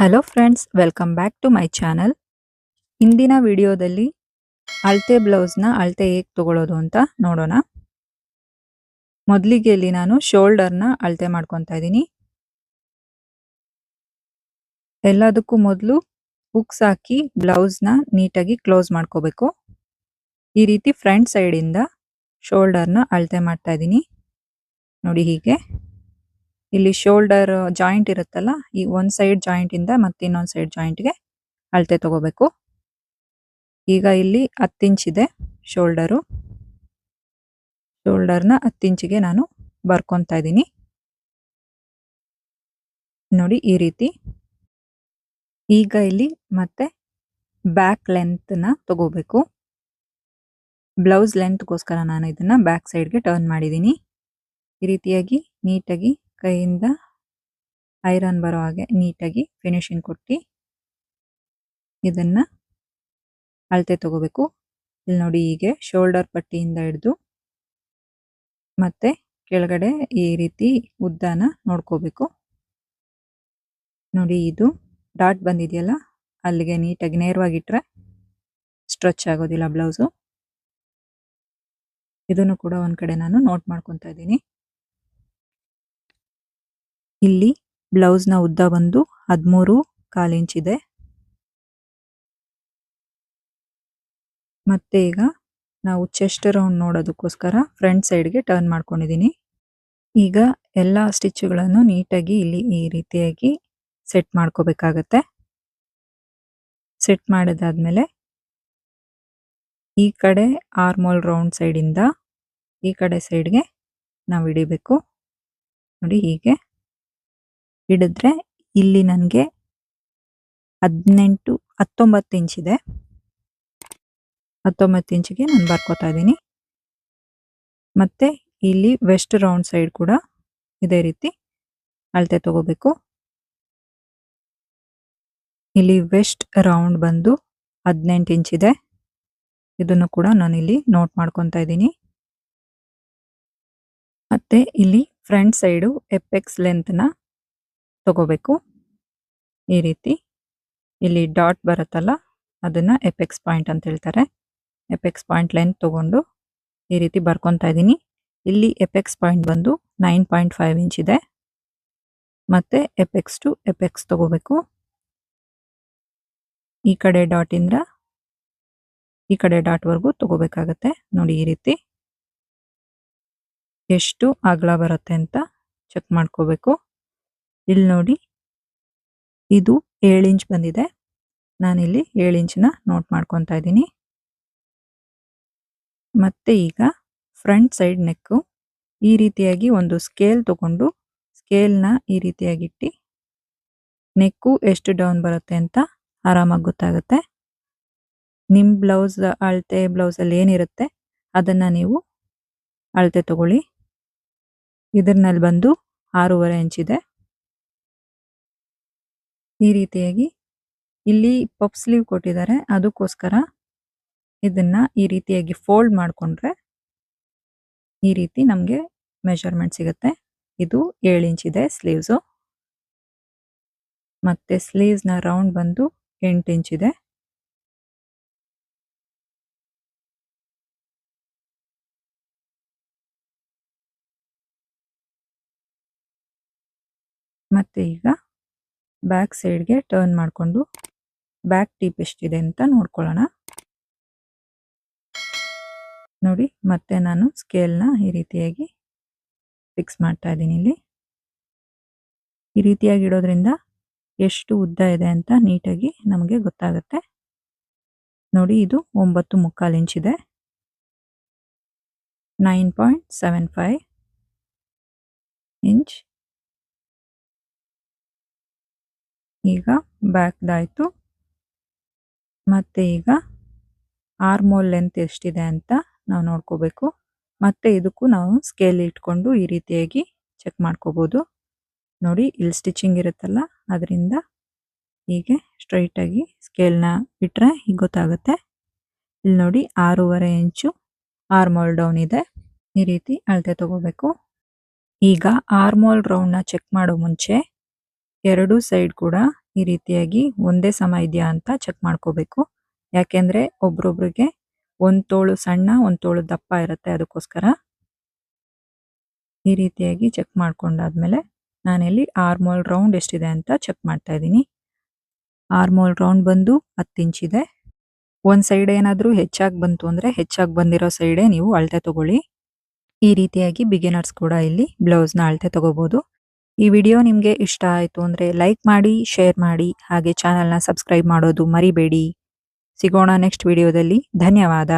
Hello friends, welcome back to my channel. ಇಂದಿನ ವಿಡಿಯೋದಲ್ಲಿ ಅಳತೆ ಬ್ಲೌಸ್ನ ಅಳತೆ ಹೇಗೆ ತಗೊಳ್ಳೋದು ಅಂತ ನೋಡೋಣ. ಮೊದಲಿಗೆ ಇಲ್ಲಿ ನಾನು ಶೋಲ್ಡರ್ನ ಅಳತೆ ಮಾಡ್ಕೊತಾ ಇದ್ದೀನಿ. ಎಲ್ಲದಕ್ಕೂ ಮೊದಲು ಹುಕ್ಸ್ ಹಾಕಿ ಬ್ಲೌಸ್ನ ನೀಟಾಗಿ ಕ್ಲೋಸ್ ಮಾಡ್ಕೋಬೇಕು. ಈ ರೀತಿ ಫ್ರಂಟ್ ಸೈಡಿಂದ ಶೋಲ್ಡರ್ನ ಅಳತೆ ಮಾಡ್ತಾ ಇದ್ದೀನಿ. ನೋಡಿ, ಹೀಗೆ ಇಲ್ಲಿ ಶೋಲ್ಡರ್ ಜಾಯಿಂಟ್ ಇರುತ್ತಲ್ಲ, ಈ ಒಂದು ಸೈಡ್ ಜಾಯಿಂಟ್ ಇಂದ ಮತ್ತೆ ಇನ್ನೊಂದು ಸೈಡ್ ಜಾಯಿಂಟ್ಗೆ ಅಳತೆ ತಗೋಬೇಕು. ಈಗ ಇಲ್ಲಿ 10 ಇಂಚ್ ಇದೆ ಶೋಲ್ಡರ್ನ 10 ಇಂಚಿಗೆ ನಾನು ಬರ್ಕೊತಾ ಇದ್ದೀನಿ. ನೋಡಿ, ಈ ರೀತಿ. ಈಗ ಇಲ್ಲಿ ಮತ್ತೆ ಬ್ಯಾಕ್ ಲೆಂತ್ನ ತಗೋಬೇಕು. ಬ್ಲೌಸ್ ಲೆಂತ್ಗೋಸ್ಕರ ನಾನು ಇದನ್ನ ಬ್ಯಾಕ್ ಸೈಡ್ಗೆ ಟರ್ನ್ ಮಾಡಿದ್ದೀನಿ. ಈ ರೀತಿಯಾಗಿ ನೀಟಾಗಿ ಕೈಯಿಂದ ಐರನ್ ಬರೋ ಹಾಗೆ ನೀಟಾಗಿ ಫಿನಿಶಿಂಗ್ ಕೊಟ್ಟು ಇದನ್ನ ಅಳತೆ ತಗೋಬೇಕು. ಇಲ್ಲಿ ನೋಡಿ, ಹೀಗೆ ಶೋಲ್ಡರ್ ಪಟ್ಟಿಯಿಂದ ಹಿಡಿದು ಮತ್ತೆ ಕೆಳಗಡೆ ಈ ರೀತಿ ಉದ್ದನ ನೋಡ್ಕೋಬೇಕು. ನೋಡಿ, ಇದು ಡಾಟ್ ಬಂದಿದೆಯಲ್ಲ, ಅಲ್ಲಿಗೆ ನೀಟಾಗಿ ನೇರವಾಗಿಟ್ರೆ ಸ್ಟ್ರೆಚ್ ಆಗೋದಿಲ್ಲ ಬ್ಲೌಸು. ಇದನ್ನು ಕೂಡ ಒಂದ್ ಕಡೆ ನಾನು ನೋಟ್ ಮಾಡ್ಕೊತಾ ಇದ್ದೀನಿ. ಇಲ್ಲಿ ಬ್ಲೌಸ್ನ ಉದ್ದ ಬಂದು 13.25 ಇಂಚ್ ಇದೆ. ಮತ್ತೆ ಈಗ ನಾವು ಚೆಸ್ಟ್ ರೌಂಡ್ ನೋಡೋದಕ್ಕೋಸ್ಕರ ಫ್ರಂಟ್ ಸೈಡ್ಗೆ ಟರ್ನ್ ಮಾಡ್ಕೊಂಡಿದ್ದೀನಿ. ಈಗ ಎಲ್ಲ ಸ್ಟಿಚ್ಗಳನ್ನು ನೀಟಾಗಿ ಇಲ್ಲಿ ಈ ರೀತಿಯಾಗಿ ಸೆಟ್ ಮಾಡ್ಕೋಬೇಕಾಗತ್ತೆ. ಸೆಟ್ ಮಾಡಿದಾದ್ಮೇಲೆ ಈ ಕಡೆ ಆರ್ಮೋಲ್ ರೌಂಡ್ ಸೈಡಿಂದ ಈ ಕಡೆ ಸೈಡ್ಗೆ ನಾವು ಹಿಡಿಬೇಕು. ನೋಡಿ, ಹೀಗೆ ಹಿಡಿದ್ರೆ ಇಲ್ಲಿ ನನಗೆ 19 ಇಂಚ್ ಇದೆ. 19 ಇಂಚಿಗೆ ನಾನು ಬರ್ಕೋತಾ ಇದ್ದೀನಿ. ಮತ್ತೆ ಇಲ್ಲಿ ವೆಸ್ಟ್ ರೌಂಡ್ ಸೈಡ್ ಕೂಡ ಇದೇ ರೀತಿ ಅಳತೆ ತಗೋಬೇಕು. ಇಲ್ಲಿ ವೆಸ್ಟ್ ರೌಂಡ್ ಬಂದು 18 ಇಂಚ್ ಇದೆ. ಇದನ್ನು ಕೂಡ ನಾನು ಇಲ್ಲಿ ನೋಟ್ ಮಾಡ್ಕೊತಾ ಇದ್ದೀನಿ. ಮತ್ತೆ ಇಲ್ಲಿ ಫ್ರಂಟ್ ಸೈಡು ಎಪೆಕ್ಸ್ ಲೆಂತ್ನ ತಗೋಬೇಕು. ಈ ರೀತಿ ಇಲ್ಲಿ ಡಾಟ್ ಬರುತ್ತಲ್ಲ, ಅದನ್ನ ಎಪೆಕ್ಸ್ ಪಾಯಿಂಟ್ ಅಂತ ಹೇಳ್ತಾರೆ. ಎಪೆಕ್ಸ್ ಪಾಯಿಂಟ್ ಲೆಂತ್ ತಗೊಂಡು ಈ ರೀತಿ ಬರ್ಕೊತಾ ಇದ್ದೀನಿ. ಇಲ್ಲಿ ಎಪೆಕ್ಸ್ ಪಾಯಿಂಟ್ ಬಂದು 9.5 ಇಂಚ್ ಇದೆ. ಮತ್ತೆ ಎಪೆಕ್ಸ್ ಟು ಎಪೆಕ್ಸ್ ತಗೋಬೇಕು. ಈ ಕಡೆ ಡಾಟ್ ಇಂದ ಈ ಕಡೆ ಡಾಟ್ ವರೆಗೂ ತಗೋಬೇಕಾಗತ್ತೆ. ನೋಡಿ, ಈ ರೀತಿ ಎಷ್ಟು ಅಗಲ ಬರುತ್ತೆ ಅಂತ ಚೆಕ್ ಮಾಡ್ಕೋಬೇಕು. ಇಲ್ಲಿ ನೋಡಿ, ಇದು 7 ಇಂಚ್ ಬಂದಿದೆ. ನಾನಿಲ್ಲಿ 7 ಇಂಚ್ನ ನೋಟ್ ಮಾಡ್ಕೊತಾ ಇದ್ದೀನಿ. ಮತ್ತೆ ಈಗ ಫ್ರಂಟ್ ಸೈಡ್ ನೆಕ್ಕು ಈ ರೀತಿಯಾಗಿ ಒಂದು ಸ್ಕೇಲ್ ತಗೊಂಡು ಸ್ಕೇಲ್ನ ಈ ರೀತಿಯಾಗಿ ಇಟ್ಟು ನೆಕ್ಕು ಎಷ್ಟು ಡೌನ್ ಬರುತ್ತೆ ಅಂತ ಆರಾಮಾಗಿ ಗೊತ್ತಾಗುತ್ತೆ. ನಿಮ್ಮ ಬ್ಲೌಸ್ ಅಳತೆ ಬ್ಲೌಸಲ್ಲಿ ಏನಿರುತ್ತೆ ಅದನ್ನ ನೀವು ಅಳತೆ ತಗೊಳ್ಳಿ. ಇದರಲ್ಲಿ ಬಂದು 6.5 ಇಂಚ್ ಇದೆ. ಈ ರೀತಿಯಾಗಿ ಇಲ್ಲಿ ಪಫ್ ಸ್ಲೀವ್ ಕೊಟ್ಟಿದ್ದಾರೆ, ಅದಕ್ಕೋಸ್ಕರ ಇದನ್ನ ಈ ರೀತಿಯಾಗಿ ಫೋಲ್ಡ್ ಮಾಡಿಕೊಂಡ್ರೆ ಈ ರೀತಿ ನಮಗೆ ಮೆಜರ್ಮೆಂಟ್ ಸಿಗುತ್ತೆ. ಇದು 7 ಇಂಚ್ ಇದೆ ಸ್ಲೀವ್ಸು. ಮತ್ತೆ ಸ್ಲೀವ್ಸ್ನ ರೌಂಡ್ ಬಂದು 8 ಇಂಚ್ ಇದೆ. ಮತ್ತೆ ಈಗ ಬ್ಯಾಕ್ ಸೈಡ್ಗೆ ಟರ್ನ್ ಮಾಡಿಕೊಂಡು ಬ್ಯಾಕ್ ಟೀಪ್ ಎಷ್ಟಿದೆ ಅಂತ ನೋಡ್ಕೊಳ್ಳೋಣ. ನೋಡಿ, ಮತ್ತೆ ನಾನು ಸ್ಕೇಲ್ನ ಈ ರೀತಿಯಾಗಿ ಫಿಕ್ಸ್ ಮಾಡ್ತಾ ಇದ್ದೀನಿ. ಇಲ್ಲಿ ಈ ರೀತಿಯಾಗಿ ಇಡೋದ್ರಿಂದ ಎಷ್ಟು ಉದ್ದ ಇದೆ ಅಂತ ನೀಟಾಗಿ ನಮಗೆ ಗೊತ್ತಾಗುತ್ತೆ. ನೋಡಿ, ಇದು 9.25 ಇಂಚ್ ಇದೆ. 9.75 ಇಂಚ್. ಈಗ ಬ್ಯಾಕ್ದಾಯ್ತು. ಮತ್ತೆ ಈಗ ಆರ್ಮೋಲ್ ಲೆಂತ್ ಎಷ್ಟಿದೆ ಅಂತ ನಾವು ನೋಡ್ಕೋಬೇಕು. ಮತ್ತೆ ಇದಕ್ಕೂ ನಾವು ಸ್ಕೇಲ್ ಇಟ್ಕೊಂಡು ಈ ರೀತಿಯಾಗಿ ಚೆಕ್ ಮಾಡ್ಕೋಬಹುದು. ನೋಡಿ, ಇಲ್ಲಿ ಸ್ಟಿಚಿಂಗ್ ಇರುತ್ತಲ್ಲ, ಅದರಿಂದ ಹೀಗೆ ಸ್ಟ್ರೈಟಾಗಿ ಸ್ಕೇಲ್ನ ಇಟ್ಟರೆ ಹೀಗೆ ಗೊತ್ತಾಗುತ್ತೆ. ಇಲ್ಲಿ ನೋಡಿ, 6.5 ಇಂಚು ಆರ್ಮೋಲ್ ಡೌನ್ ಇದೆ. ಈ ರೀತಿ ಅಳತೆ ತಗೋಬೇಕು. ಈಗ ಆರ್ಮೋಲ್ ರೌಂಡ್ನ ಚೆಕ್ ಮಾಡೋ ಮುಂಚೆ ಎರಡೂ ಸೈಡ್ ಕೂಡ ಈ ರೀತಿಯಾಗಿ ಒಂದೇ ಸಮ ಇದೆಯಾ ಅಂತ ಚೆಕ್ ಮಾಡ್ಕೋಬೇಕು. ಯಾಕೆಂದ್ರೆ ಒಬ್ರೊಬ್ರಿಗೆ ಒಂದು ತೋಳು ಸಣ್ಣ, ಒಂದು ತೋಳು ದಪ್ಪ ಇರುತ್ತೆ, ಅದಕ್ಕೋಸ್ಕರ. ಈ ರೀತಿಯಾಗಿ ಚೆಕ್ ಮಾಡ್ಕೊಂಡಾದ್ಮೇಲೆ ನಾನಿಲ್ಲಿ ಆರ್ಮೋಲ್ ರೌಂಡ್ ಎಷ್ಟಿದೆ ಅಂತ ಚೆಕ್ ಮಾಡ್ತಾ ಇದ್ದೀನಿ. ಆರ್ಮೋಲ್ ರೌಂಡ್ ಬಂದು 10 ಇಂಚ್ ಇದೆ. ಒಂದು ಸೈಡ್ ಏನಾದರೂ ಹೆಚ್ಚಾಗಿ ಬಂತು ಅಂದರೆ ಹೆಚ್ಚಾಗಿ ಬಂದಿರೋ ಸೈಡೇ ನೀವು ಅಳತೆ ತಗೊಳ್ಳಿ. ಈ ರೀತಿಯಾಗಿ ಬಿಗಿನರ್ಸ್ ಕೂಡ ಇಲ್ಲಿ ಬ್ಲೌಸ್ನ ಅಳತೆ ತಗೋಬೋದು. ಈ ವಿಡಿಯೋ ನಿಮಗೆ ಇಷ್ಟ ಆಯಿತು ಅಂದರೆ ಲೈಕ್ ಮಾಡಿ, ಶೇರ್ ಮಾಡಿ, ಹಾಗೆ ಚಾನಲ್ನ ಸಬ್ಸ್ಕ್ರೈಬ್ ಮಾಡೋದು ಮರಿಬೇಡಿ. ಸಿಗೋಣ ನೆಕ್ಸ್ಟ್ ವಿಡಿಯೋದಲ್ಲಿ. ಧನ್ಯವಾದ.